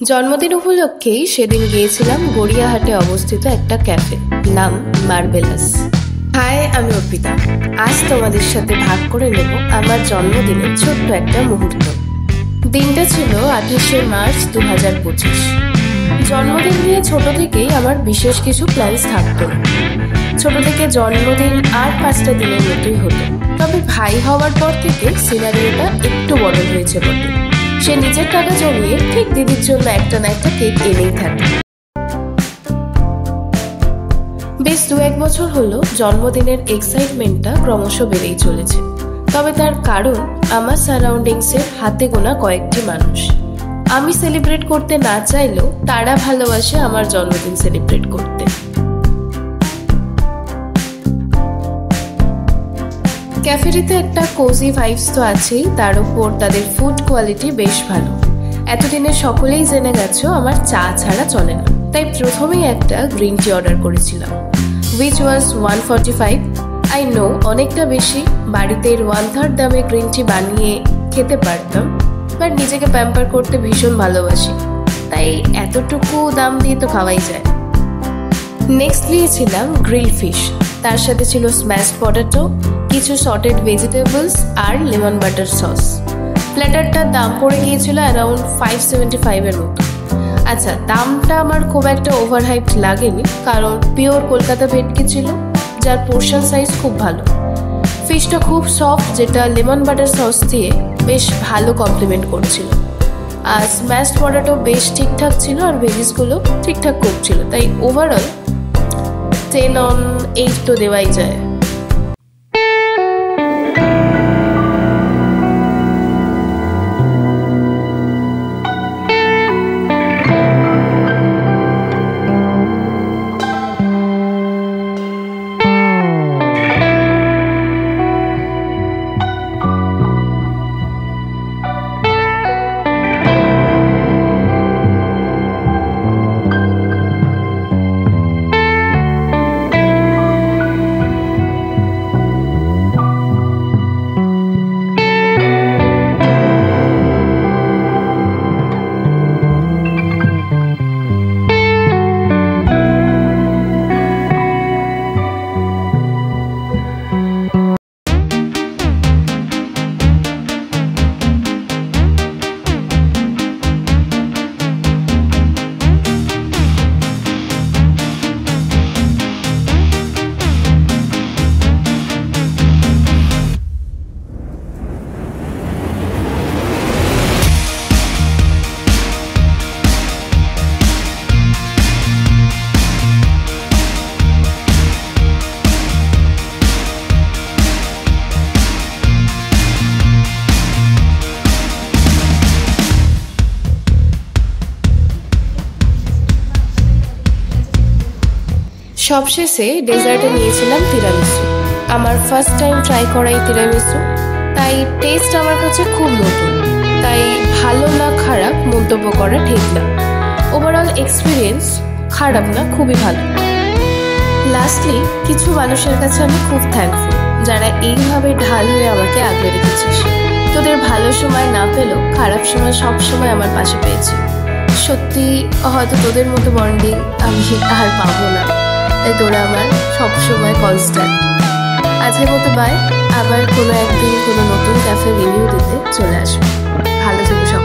জন্মদিন উপলক্ষেই সেদিন গিয়েছিলাম গড়িয়াহাটে অবস্থিত একটা ক্যাফে, নাম মার্বেলাস। হাই, আমি অর্পিতা। আজ তোমাদের সাথে ভাগ করে নেব আমার জন্মদিনের ছোট্ট একটা মুহূর্ত। দিনটা ছিল 28শে মার্চ 2025। জন্মদিন নিয়ে ছোট থেকেই আমার বিশেষ কিছু প্ল্যানস থাকতো না। ছোট থেকে জন্মদিন আর 5টা দিনের মতোই হতো, তবে ভাই হওয়ার পর থেকে সিনারিওটা একটু বদল হয়েছে বটে। সে নিজের টাকা জমিয়ে ঠিক দিদির জন্য একটা না একটা কেক এনেই থাকে। বেশ 2-1 বছর হলো জন্মদিনের এক্সাইটমেন্টটা ক্রমশ বেড়েই চলেছে। তবে তার কারণ আমার সারাউন্ডিংসের হাতে গোনা কয়েকটি মানুষ। আমি সেলিব্রেট করতে না চাইলেও তারা ভালোবাসে আমার জন্মদিন সেলিব্রেট করতে। ক্যাফেটিতে একটা কোজি ভাইবস তো আছেই, তার উপর তাদের ফুড কোয়ালিটি বেশ ভালো। এতদিনে সকলেই জেনে গেছো আমার চা ছাড়া চলে না, তাই প্রথমেই একটা গ্রিন টি অর্ডার করেছিলাম, which was 145। আই নো অনেকটা বেশি, বাড়িতে 1/3 দামে গ্রিন টি বানিয়ে খেতে পারতাম, বাট নিজেকে প্যাম্পার করতে ভীষণ ভালোবাসি, তাই এতটুকু দাম দিয়ে তো খাওয়াই যায়। নেক্সট নিয়েছিলাম গ্রিল ফিশ, তার সাথে ছিল স্ম্যাশড পটেটো, কিছু সটেড ভেজিটেবলস আর লেমন বাটার সস। প্ল্যাটারটার দাম পড়ে গিয়েছিল অ্যারাউন্ড 575 এর মতো। আচ্ছা, দামটা আমার খুব একটা ওভার হাইপড লাগেনি, কারণ পিওর কলকাতা ভেটকি ছিল, যার পোর্শন সাইজ খুব ভালো। ফিশটা খুব সফট, যেটা লেমন বাটার সস দিয়ে বেশ ভালো কমপ্লিমেন্ট করছিল। আর স্ম্যাশড পটেটো বেশ ঠিকঠাক ছিল, আর ভেজিসগুলো ঠিকঠাক কুক ছিল, তাই ওভারঅল 10/8 তো দেওয়াই যায়। সবশেষে ডেজার্টে নিয়েছিলাম তিরামিসু। আমার ফার্স্ট টাইম ট্রাই করা এই তিরামিসু, তাই টেস্ট আমার কাছে খুব নতুন, তাই ভালো না খারাপ মন্তব্য করা ঠিক না। ওভারঅল এক্সপিরিয়েন্স খারাপ না, খুবই ভালো। লাস্টলি কিছু মানুষের কাছে আমি খুব থ্যাঙ্কফুল, যারা এইভাবে ঢাল হয়ে আমাকে আগলে রেখেছিস। তোদের ভালো সময় না পেলেও খারাপ সময় সব সময় আমার পাশে পেয়েছি। সত্যি হয়তো তোদের মতো বন্ডিং আমি আর পাবো না, তাই তোরা আমার সবসময় কনস্ট্যান্ট। আজকের মতো বাই, আবার কোনো একদিন কোনো নতুন ক্যাফে রিভিউ দিতে চলে আসবো। ভালো থেকো।